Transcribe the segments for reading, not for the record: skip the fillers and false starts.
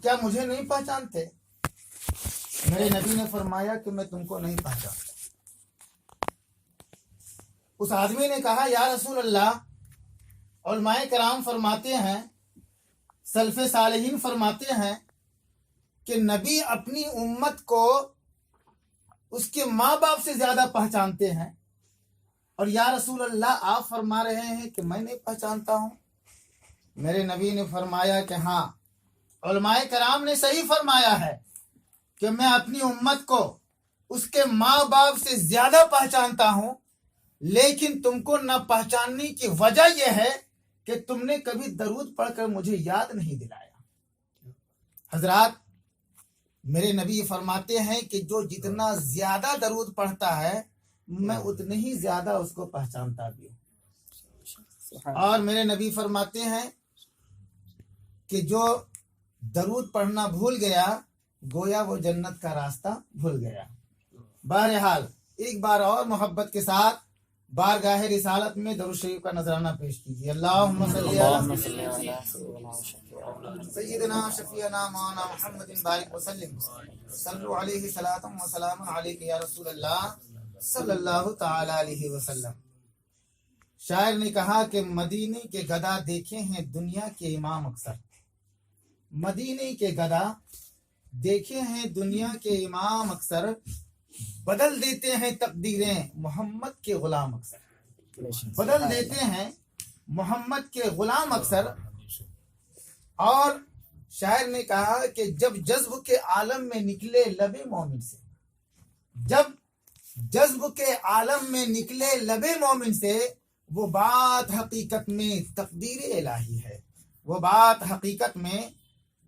کیا مجھے نہیں پہچانتے؟ میرے نبی نے فرمایا کہ میں تم کو نہیں پہچانتا۔ اس آدمی نے کہا یا رسول اللہ، علماء کرام فرماتے ہیں، سلف صالحین فرماتے ہیں کہ نبی اپنی امت کو اس کے ماں باپ سے زیادہ پہچانتے ہیں، اور یا رسول اللہ آپ فرما رہے ہیں کہ میں نہیں پہچانتا ہوں۔ میرے نبی نے فرمایا کہ ہاں، علماء کرام نے صحیح فرمایا ہے کہ میں اپنی امت کو اس کے ماں باپ سے زیادہ پہچانتا ہوں، لیکن تم کو نہ پہچاننے کی وجہ یہ ہے کہ تم نے کبھی درود پڑھ کر مجھے یاد نہیں دلایا۔ حضرات، میرے نبی فرماتے ہیں کہ جو جتنا زیادہ درود پڑھتا ہے میں اتنے ہی زیادہ اس کو پہچانتا بھی ہوں۔ اور میرے نبی فرماتے ہیں کہ جو درود پڑھنا بھول گیا گویا وہ جنت کا راستہ بھول گیا۔ بہرحال ایک بار اور محبت کے ساتھ بارگاہ رسالت میں درود شریف کا نذرانہ پیش کیجیے۔ اللہم صلی علی سیدنا شفیعنا مولانا محمد بارک وسلم، صلو علیہ صلاۃ و سلام علیک یا رسول اللہ صلی اللہ تعالی علیہ وسلم۔ شاعر نے کہا کہ مدینے کے گدا دیکھے ہیں دنیا کے امام اکثر، مدینے کے گدا دیکھے ہیں دنیا کے امام اکثر، بدل دیتے ہیں تقدیریں محمد کے غلام اکثر، بدل دیتے ہیں محمد کے غلام اکثر۔ اور شاعر نے کہا کہ جب جذب کے عالم میں نکلے لب مومن سے، جب جذب کے عالم میں نکلے لب مومن سے، وہ بات حقیقت میں تقدیر الہی ہے، وہ بات حقیقت میں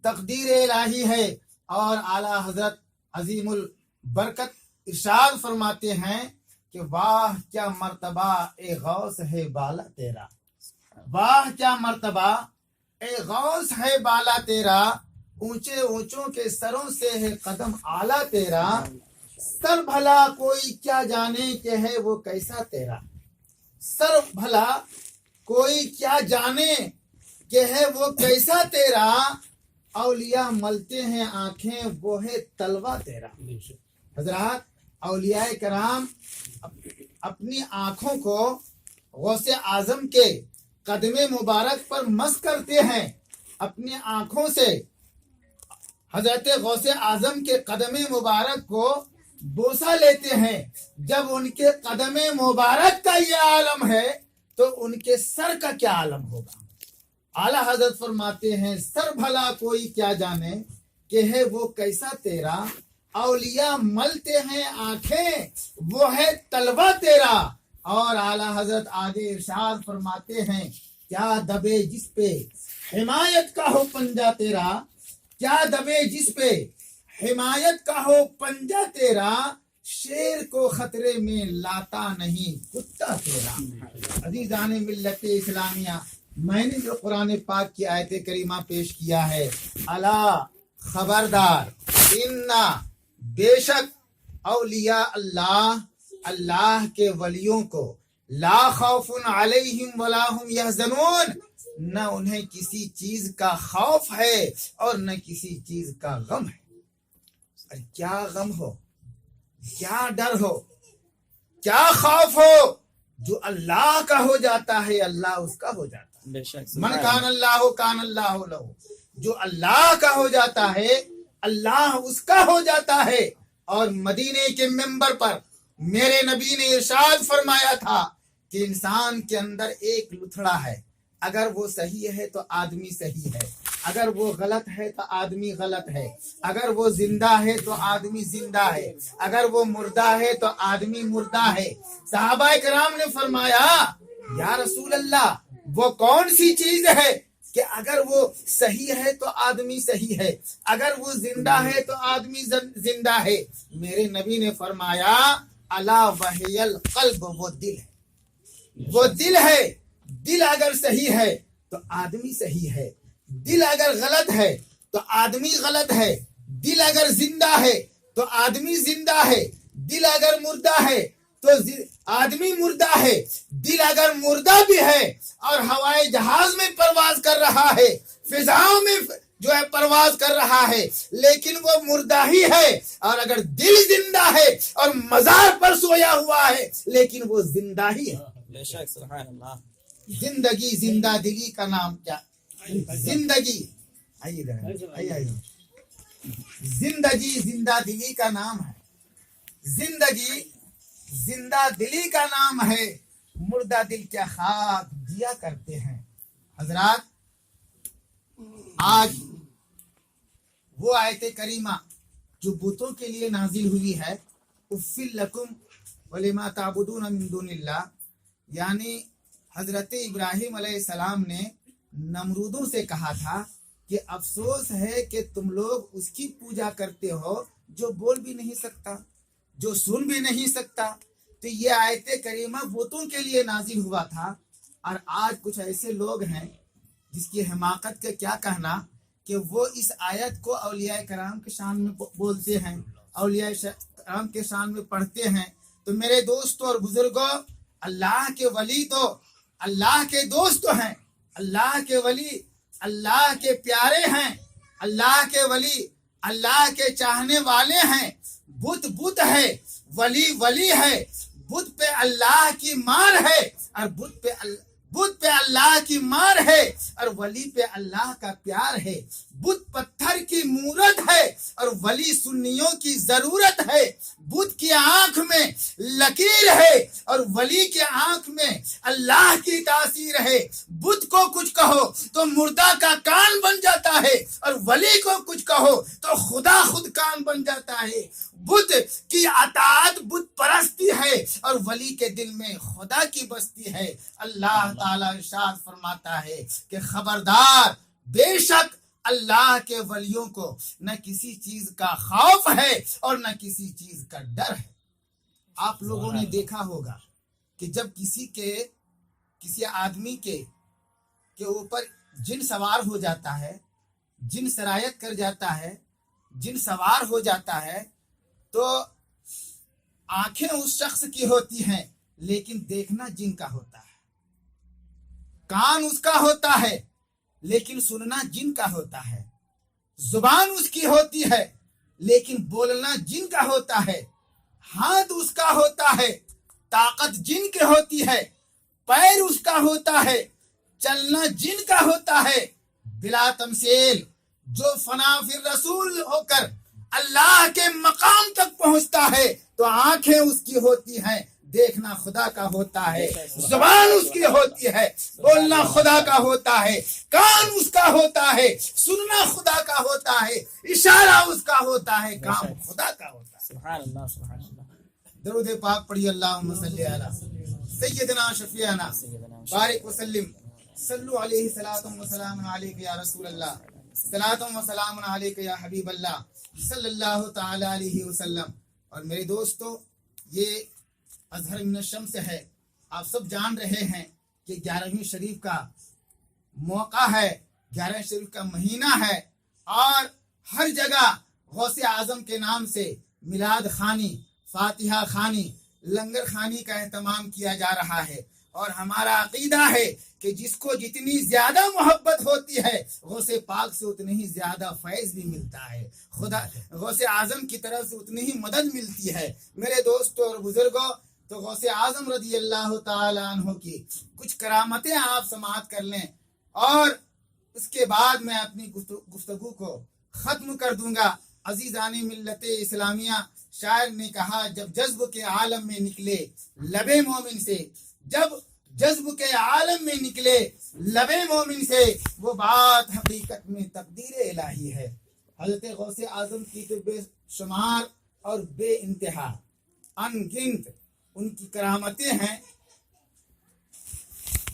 تقدیر الہی ہے۔ اور اعلیٰ حضرت عظیم البرکت ارشاد فرماتے ہیں کہ واہ کیا مرتبہ اے غوث ہے بالا تیرا، واہ کیا مرتبہ اے غوث ہے بالا تیرا، اونچے اونچوں کے سروں سے ہے قدم اعلیٰ تیرا، سر بھلا کوئی کیا جانے کہ ہے وہ کیسا تیرا، سر بھلا کوئی کیا جانے کہ ہے وہ کیسا تیرا، اولیاء ملتے ہیں آنکھیں وہ ہے تلوہ تیرا۔ حضرات، اولیاء کرام اپنی آنکھوں کو غوث اعظم کے قدم مبارک پر مس کرتے ہیں، اپنی آنکھوں سے حضرت غوث اعظم کے قدم مبارک کو بوسہ لیتے ہیں۔ جب ان کے قدم مبارک کا یہ عالم ہے تو ان کے سر کا کیا عالم ہوگا۔ اعلیٰ حضرت فرماتے ہیں سر بھلا کوئی کیا جانے کہ ہے وہ کیسا تیرا، اولیاء ملتے ہیں آنکھیں وہ ہے تلوہ تیرا۔ اور اعلیٰ حضرت آگے ارشاد فرماتے ہیں کیا دبے جس پہ حمایت کا ہو پنجہ تیرا، کیا دبے جس پہ حمایت کا ہو پنجہ تیرا، شیر کو خطرے میں لاتا نہیں کتا تیرا۔ عزیزان ملت اسلامیہ، میں نے جو قرآن پاک کی آیت کریمہ پیش کیا ہے، الا خبردار، انا بے شک اولیاء اللہ، اللہ کے ولیوں کو، لا خوف علیہم ولا هم یحزنون، نہ انہیں کسی چیز کا خوف ہے اور نہ کسی چیز کا غم ہے۔ اور کیا غم ہو، کیا ڈر ہو، کیا خوف ہو، جو اللہ کا ہو جاتا ہے اللہ اس کا ہو جاتا ہے۔ من کان اللہ کان اللہ لہ، جو اللہ کا ہو جاتا ہے اللہ اس کا ہو جاتا ہے۔ اور مدینے کے منبر پر میرے نبی نے ارشاد فرمایا تھا کہ انسان کے اندر ایک لتھڑا ہے، اگر وہ صحیح ہے تو آدمی صحیح ہے، اگر وہ غلط ہے تو آدمی غلط ہے، اگر وہ زندہ ہے تو آدمی زندہ ہے، اگر وہ مردہ ہے تو آدمی مردہ ہے۔ صحابہ کرام نے فرمایا یا رسول اللہ وہ کون سی چیز ہے کہ اگر وہ صحیح ہے تو آدمی صحیح ہے، اگر وہ زندہ ہے تو آدمی زندہ ہے؟ میرے نبی نے فرمایا الا وہی القلب، وہ دل ہے، وہ دل ہے۔ دل اگر صحیح ہے تو آدمی صحیح ہے، دل اگر غلط ہے تو آدمی غلط ہے، دل اگر زندہ ہے تو آدمی زندہ ہے، دل اگر مردہ ہے تو آدمی مردہ ہے، دل اگر مردہ بھی ہے اور ہوائی جہاز میں پرواز کر رہا ہے، فضاؤں میں جو ہے پرواز کر رہا ہے لیکن وہ مردہ ہی ہے، اور اگر دل زندہ ہے اور مزار پر سویا ہوا ہے لیکن وہ زندہ ہی ہے۔ بے شک سبحان اللہ۔ زندگی زندہ دلی کا نام کیا؟ زندگی آئیے زندگی زندہ دلی کا نام ہے، زندگی زندہ دلی کا نام ہے، مردہ دل کیا خاک دیا کرتے ہیں۔ حضرات، آج وہ آیت کریمہ جو بتوں کے لیے نازل ہوئی ہے، اُفِّل لَکُمْ وَلِمَا تَعْبُدُونَ مِن دُونِ اللَّهِ، یعنی حضرت ابراہیم علیہ السلام نے نمرودوں سے کہا تھا کہ افسوس ہے کہ تم لوگ اس کی پوجا کرتے ہو جو بول بھی نہیں سکتا، جو سن بھی نہیں سکتا۔ تو یہ آیت کریمہ بتوں کے لیے نازل ہوا تھا، اور آج کچھ ایسے لوگ ہیں جس کی حماقت کا کیا کہنا کہ وہ اس آیت کو اولیاء کرام کے شان میں بولتے ہیں، اولیاء کرام کے شان میں پڑھتے ہیں۔ تو میرے دوستوں اور بزرگوں، اللہ کے ولی تو اللہ کے دوست ہیں، اللہ کے ولی اللہ کے پیارے ہیں، اللہ کے ولی اللہ کے چاہنے والے ہیں۔ بت بت ہے، ولی ولی ہے، بت پہ اللہ کی مار ہے، اور بت پہ اللہ کی مار ہے، اور ولی پہ اللہ کا پیار ہے۔ بت پتھر کی مورت ہے اور ولی سنیوں کی ضرورت ہے۔ بت کی آنکھ میں لکیر ہے اور ولی کے آنکھ میں اللہ کی تاثیر ہے۔ بت کو کچھ کہو تو مردہ کا کان بن جاتا ہے، اور ولی کو کچھ کہو تو خدا خود کان بن جاتا ہے۔ بت کی اطاعت بت پرستی ہے، اور ولی کے دل میں خدا کی بستی ہے۔ اللہ تعالی ارشاد فرماتا ہے کہ خبردار، بے شک اللہ کے ولیوں کو نہ کسی چیز کا خوف ہے اور نہ کسی چیز کا ڈر ہے۔ آپ لوگوں نے دیکھا ہوگا کہ جب کسی آدمی کے اوپر جن سوار ہو جاتا ہے، جن سرایت کر جاتا ہے، جن سوار ہو جاتا ہے، تو آنکھیں اس شخص کی ہوتی ہیں لیکن دیکھنا جن کا ہوتا ہے، کان اس کا ہوتا ہے لیکن سننا جن کا ہوتا ہے، زبان اس کی ہوتی ہے لیکن بولنا جن کا ہوتا ہے، ہاتھ اس کا ہوتا ہے، طاقت جن کے ہوتی ہے، پیر اس کا ہوتا ہے، چلنا جن کا ہوتا ہے۔ بلا تمثیل جو فنا فی رسول ہو کر اللہ کے مقام تک پہنچتا ہے تو آنکھیں اس کی ہوتی ہیں، دیکھنا خدا کا ہوتا ہے، زبان اس کی ہوتی ہے، بولنا خدا کا ہوتا ہے، کان اس کا ہوتا ہے، سننا خدا کا ہوتا ہے، اشارہ اس کا ہوتا ہے، کام خدا کا ہوتا ہے۔ سبحان اللہ سبحان اللہ۔ درود پاک پڑھی، اللہم صلی علی سیدنا شفیعنا بارک وسلم، صلو علیہ صلاۃ و سلام علیک یا رسول اللہ، صلاۃ و سلام علیک یا حبیب اللہ صلی اللہ تعالی علیہ وسلم۔ اور میرے دوستو، یہ اظہر من الشمس ہے، آپ سب جان رہے ہیں کہ 11ویں شریف کا موقع ہے، 11ویں شریف کا مہینہ ہے، اور ہر جگہ غوث اعظم کے نام سے میلاد خوانی، فاتحہ خوانی، لنگر خوانی کا اہتمام کیا جا رہا ہے۔ اور ہمارا عقیدہ ہے کہ جس کو جتنی زیادہ محبت ہوتی ہے غوث پاک سے اتنی ہی زیادہ فیض بھی ملتا ہے، خدا غوث اعظم کی طرف سے اتنی ہی مدد ملتی ہے۔ میرے دوستوں اور بزرگوں، تو غوث اعظم رضی اللہ تعالی عنہ کی کچھ کرامتیں آپ سماعت کر لیں، اور اس کے بعد میں اپنی گفتگو کو ختم کر دوں گا۔ عزیزان ملت اسلامیہ، شاعر نے کہا جب جذب کے عالم میں نکلے لبے مومن سے، جب جذب کے عالم میں نکلے لبے مومن سے، وہ بات حقیقت میں تقدیر الہی ہے۔ حضرت غوث اعظم کی تو بے شمار اور بے انتہا ان گنت ان کی کرامتیں ہیں،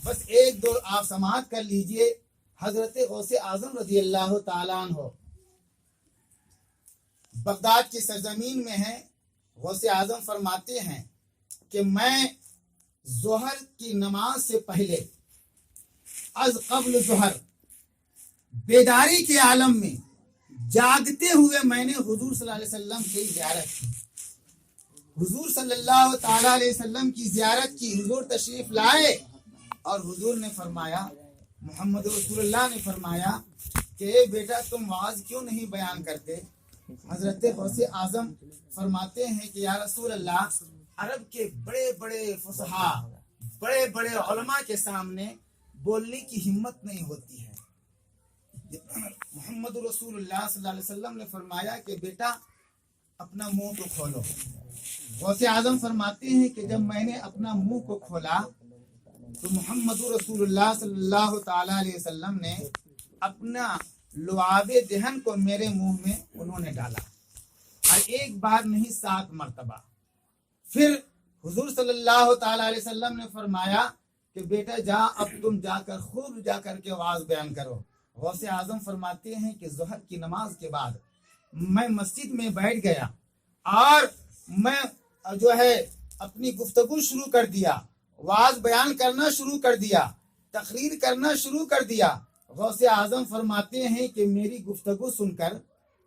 بس ایک دو آپ سماعت کر لیجئے۔ حضرت غوث اعظم رضی اللہ تعالیٰ عنہ بغداد کی سرزمین میں ہیں۔ غوث اعظم فرماتے ہیں کہ میں ظہر کی نماز سے پہلے از قبل ظہر بیداری کے عالم میں جاگتے ہوئے میں نے حضور صلی اللہ علیہ وسلم کی زیارت کی، حضور صلی اللہ تعالی علیہ وسلم کی زیارت کی۔ حضور تشریف لائے اور حضور نے فرمایا، محمد رسول اللہ نے فرمایا کہ بیٹا تم واز کیوں نہیں بیان کرتے؟ حضرت غوث اعظم فرماتے ہیں کہ یا رسول اللہ، عرب کے بڑے بڑے فصحاء، بڑے بڑے علماء کے سامنے بولنے کی ہمت نہیں ہوتی ہے۔ محمد رسول اللہ صلی اللہ علیہ وسلم نے فرمایا کہ بیٹا اپنا منہ کو کھولو۔ غوث اعظم فرماتے ہیں کہ جب میں نے اپنا منہ کو کھولا تو محمد رسول اللہ صلی اللہ تعالی علیہ وسلم نے اپنا لعاب دہن کو میرے منہ میں انہوں نے ڈالا، اور ایک بار نہیں 7 مرتبہ۔ پھر حضور صلی اللہ تعالی علیہ وسلم نے فرمایا کہ بیٹا جا، اب تم جا کر خوب جا کر کے واز بیان کرو۔ غوث اعظم فرماتے ہیں کہ ظہر کی نماز کے بعد میں مسجد میں بیٹھ گیا اور میں جو ہے اپنی گفتگو شروع کر دیا، واز بیان کرنا شروع کر دیا، تقریر کرنا شروع کر دیا۔ غوث اعظم فرماتے ہیں کہ میری گفتگو سن کر،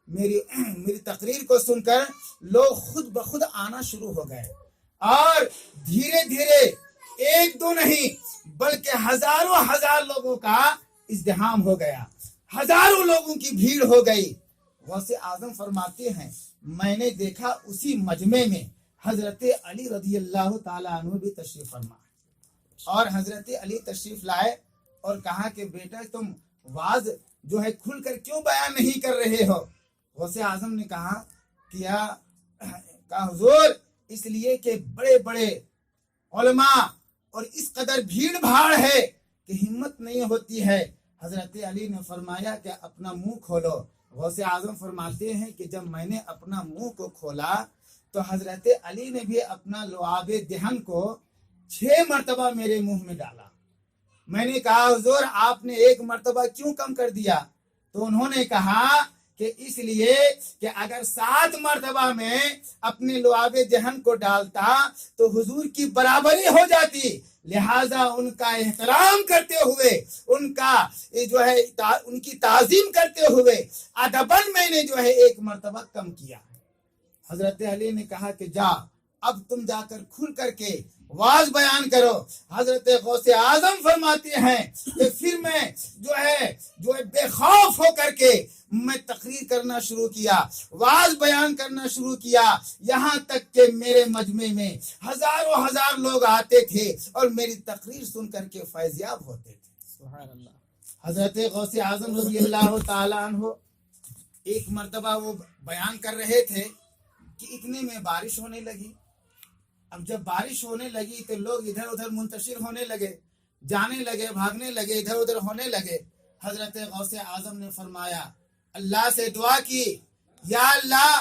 میری تقریر کو سن کر لوگ خود بخود آنا شروع ہو گئے، اور دھیرے دھیرے ایک دو نہیں بلکہ ہزاروں ہزار لوگوں کا ازدحام ہو گیا، ہزاروں لوگوں کی بھیڑ ہو گئی۔ غوث اعظم فرماتے ہیں میں نے دیکھا اسی مجمع میں حضرت علی رضی اللہ تعالیٰ عنہ بھی تشریف فرما، اور حضرت علی تشریف لائے اور کہا کہ بیٹا تم واز جو ہے کھل کر کیوں بیان نہیں کر رہے ہو؟ غوث اعظم نے کہا حضور اس لیے کہ بڑے بڑے علماء اور اس قدر بھیڑ بھاڑ ہے کہ ہمت نہیں ہوتی ہے۔ حضرت علی نے فرمایا کہ اپنا منہ کھولو۔ غوث اعظم فرماتے ہیں کہ جب میں نے اپنا منہ کو کھولا تو حضرت علی نے بھی اپنا لعاب دہن کو 6 مرتبہ میرے منہ میں ڈالا۔ میں نے کہا حضور آپ نے 1 مرتبہ کیوں کم کر دیا؟ تو انہوں نے کہا کہ اس لیے کہ اگر 7 مرتبہ میں اپنے لعاب دہن کو ڈالتا تو حضور کی برابری ہو جاتی، لہذا ان کا احترام کرتے ہوئے، ان کا جو ہے ان کی تعظیم کرتے ہوئے ادباً میں نے جو ہے 1 مرتبہ کم کیا۔ حضرت علی نے کہا کہ جا، اب تم جا کر کھل کر کے واز بیان کرو۔ حضرت غوث اعظم فرماتے ہیں کہ پھر میں جو ہے بے خوف ہو کر کے میں تقریر کرنا شروع کیا، واز بیان کرنا شروع کیا، یہاں تک کہ میرے مجمع میں ہزاروں ہزار لوگ آتے تھے اور میری تقریر سن کر کے فیضیاب ہوتے تھے۔ سبحان اللہ۔ حضرت غوث اعظم رضی اللہ تعالیٰ عنہ ایک مرتبہ وہ بیان کر رہے تھے کہ اتنے میں بارش ہونے لگی۔ اب جب بارش ہونے لگی تو لوگ ادھر ادھر منتشر ہونے لگے، جانے لگے، بھاگنے لگے، ادھر ادھر ہونے لگے۔ حضرت غوث اعظم نے فرمایا، اللہ سے دعا کی، یا اللہ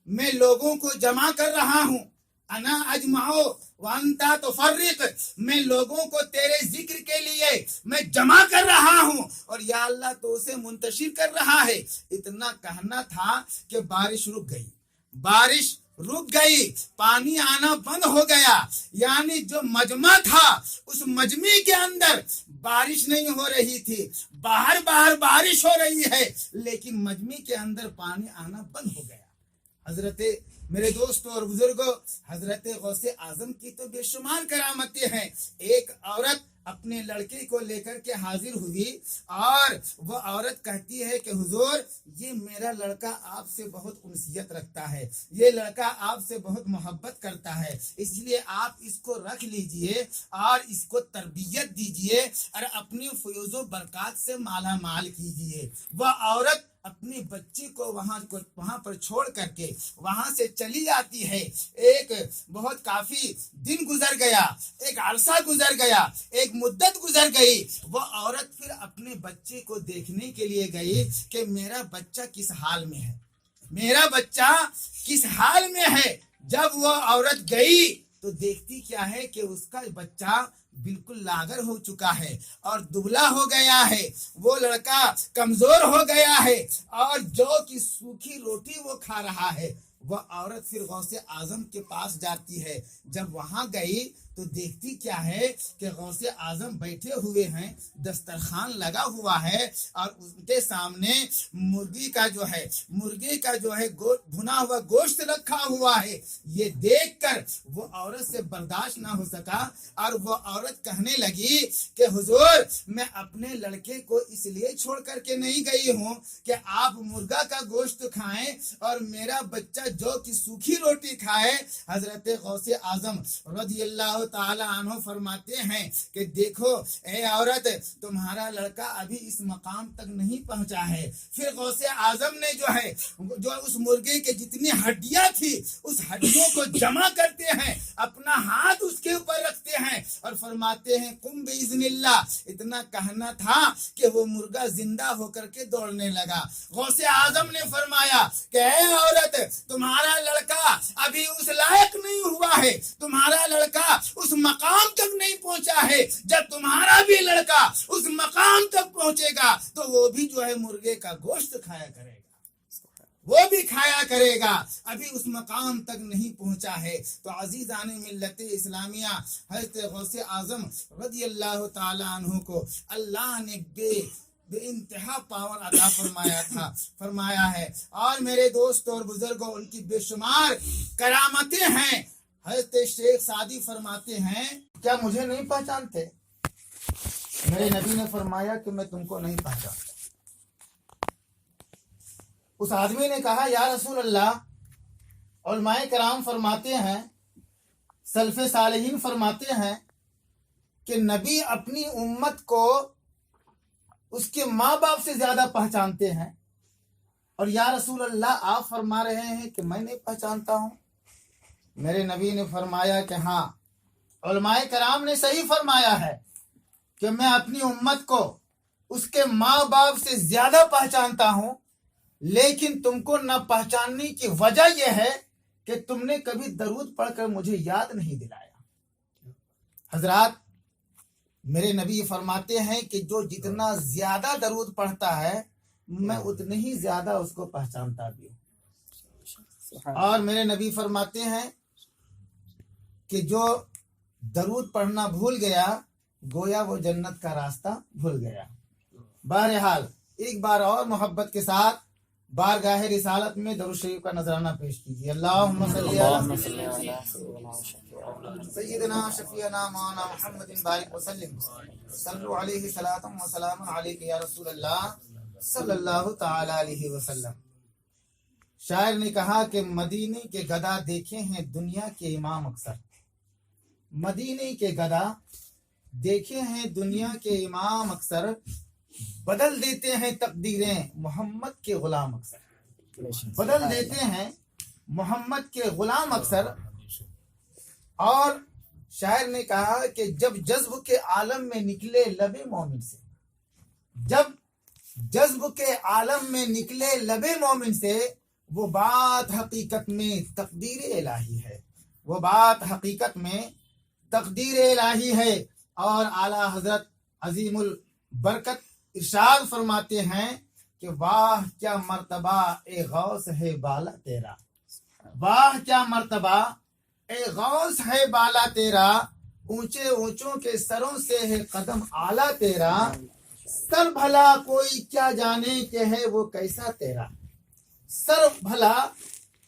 میں لوگوں کو جمع کر رہا ہوں، انا اجمعو وانتا تفرق، میں لوگوں کو تیرے ذکر کے لیے میں جمع کر رہا ہوں اور یا اللہ تو اسے منتشر کر رہا ہے۔ اتنا کہنا تھا کہ بارش رک گئی، بارش رک گئی، پانی آنا بند ہو گیا، یعنی جو مجمع تھا اس مجمع کے اندر بارش نہیں ہو رہی تھی، باہر بارش ہو رہی ہے لیکن مجمع کے اندر پانی آنا بند ہو گیا۔ حضرت میرے دوستوں اور بزرگوں، حضرت غوث اعظم کی تو بے شمار کرامتیں ہیں۔ ایک عورت اپنے لڑکے کو لے کر کے حاضر ہوئی اور وہ عورت کہتی ہے کہ حضور یہ میرا لڑکا آپ سے بہت انسیت رکھتا ہے، یہ لڑکا آپ سے بہت محبت کرتا ہے، اس لیے آپ اس کو رکھ لیجئے اور اس کو تربیت دیجئے اور اپنی فیوز و برکات سے مالا مال کیجئے۔ وہ عورت اپنے بچے کو وہاں پر چھوڑ کر کے وہاں سے چلی آتی ہے۔ ایک بہت کافی دن گزر گیا، ایک عرصہ گزر گیا، ایک مدت گزر گئی۔ وہ عورت پھر اپنے بچے کو دیکھنے کے لیے گئی کہ میرا بچہ کس حال میں ہے، میرا بچہ کس حال میں ہے۔ جب وہ عورت گئی تو دیکھتی کیا ہے کہ اس کا بچہ بالکل لاغر ہو چکا ہے اور دبلا ہو گیا ہے، وہ لڑکا کمزور ہو گیا ہے اور جو کی سوکھی روٹی وہ کھا رہا ہے۔ وہ عورت پھر غوث اعظم کے پاس جاتی ہے۔ جب وہاں گئی تو دیکھتی کیا ہے کہ غوث اعظم بیٹھے ہوئے ہیں, دسترخوان لگا ہوا ہے اور ان کے سامنے مرغے کا جو ہے بھنا ہوا گوشت رکھا ہوا ہے. یہ دیکھ کر وہ عورت سے برداشت نہ ہو سکا اور وہ عورت کہنے لگی کہ حضور, میں اپنے لڑکے کو اس لیے چھوڑ کر کے نہیں گئی ہوں کہ آپ مرغا کا گوشت کھائیں اور میرا بچہ جو کہ سوکھی روٹی کھائے. حضرت غوث اعظم رضی اللہ تعالی عنہ فرماتے ہیں کہ دیکھو اے عورت, تمہارا لڑکا ابھی اس مقام تک نہیں پہنچا ہے. پھر غوث اعظم نے جو اس مرغے کے جتنی ہڈیاں تھی اس ہڈیوں کو جمع کرتے ہیں, اپنا ہاتھ اس کے اوپر رکھتے ہیں اور فرماتے ہیں قم باذن اللہ. اتنا کہنا تھا کہ وہ مرغا زندہ ہو کر کے دوڑنے لگا. غوث اعظم نے فرمایا کہ اے عورت, تمہارا لڑکا ابھی اس لائق نہیں ہوا ہے, تمہارا لڑکا اس مقام تک نہیں پہنچا ہے. جب تمہارا بھی لڑکا اس مقام تک پہنچے گا تو وہ بھی جو ہے مرغے کا گوشت کھایا کرے گا, وہ بھی کھایا کرے گا. ابھی اس مقام تک نہیں پہنچا ہے. تو عزیزان ملت اسلامیہ, حضرت غوث اعظم رضی اللہ تعالی عنہ کو اللہ نے بے انتہا پاور عطا فرمایا ہے. اور میرے دوست اور بزرگوں, ان کی بے شمار کرامتیں ہیں. حضرت شیخ سعدی فرماتے ہیں, کیا مجھے نہیں پہچانتے؟ میرے نبی نے فرمایا کہ میں تم کو نہیں پہچانتا. اس آدمی نے کہا یا رسول اللہ, علماء کرام فرماتے ہیں, سلف صالحین فرماتے ہیں کہ نبی اپنی امت کو اس کے ماں باپ سے زیادہ پہچانتے ہیں, اور یا رسول اللہ آپ فرما رہے ہیں کہ میں نہیں پہچانتا ہوں. میرے نبی نے فرمایا کہ ہاں, علماء کرام نے صحیح فرمایا ہے کہ میں اپنی امت کو اس کے ماں باپ سے زیادہ پہچانتا ہوں, لیکن تم کو نہ پہچاننے کی وجہ یہ ہے کہ تم نے کبھی درود پڑھ کر مجھے یاد نہیں دلایا. حضرات, میرے نبی فرماتے ہیں کہ جو جتنا زیادہ درود پڑھتا ہے میں اتنے ہی زیادہ اس کو پہچانتا بھی ہوں. اور میرے نبی فرماتے ہیں کہ جو درود پڑھنا بھول گیا گویا وہ جنت کا راستہ بھول گیا. بہرحال ایک بار اور محبت کے ساتھ بارگاہ رسالت میں درود شریف کا نذرانہ پیش کیجیے. اللہم صلی علی سیدنا شفیعنا مولانا محمد بارک وسلم صلو علیہ صلاۃ و سلام علیک یا رسول اللہ صلی اللہ تعالی علیہ وسلم. شاعر نے کہا کہ مدینے کے گدا دیکھے ہیں دنیا کے امام اکثر, مدینے کے گدا دیکھے ہیں دنیا کے امام اکثر, بدل دیتے ہیں تقدیریں محمد کے غلام اکثر. بدل دیتے ہیں محمد کے غلام اکثر. اور شاعر نے کہا کہ جب جذب کے عالم میں نکلے لب مومن سے, جب جذب کے عالم میں نکلے لب مومن سے, وہ بات حقیقت میں تقدیر الہی ہے, وہ بات حقیقت میں تقدیر الہی ہے. اور اعلیٰ حضرت عظیم البرکت ارشاد فرماتے ہیں کہ واہ کیا مرتبہ اے غوث ہے بالا تیرا, واہ کیا مرتبہ اے غوث ہے بالا تیرا, اونچے اونچوں کے سروں سے ہے قدم اعلیٰ تیرا. سر بھلا کوئی کیا جانے کہ ہے وہ کیسا تیرا, سر بھلا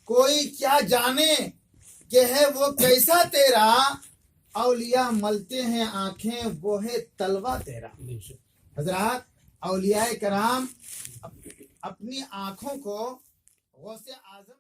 کوئی کیا جانے کہ ہے وہ کیسا تیرا. اولیاء ملتے ہیں آنکھیں وہ ہے تلوا تیرا. حضرات, اولیاء کرام اپنی آنکھوں کو غوث اعظم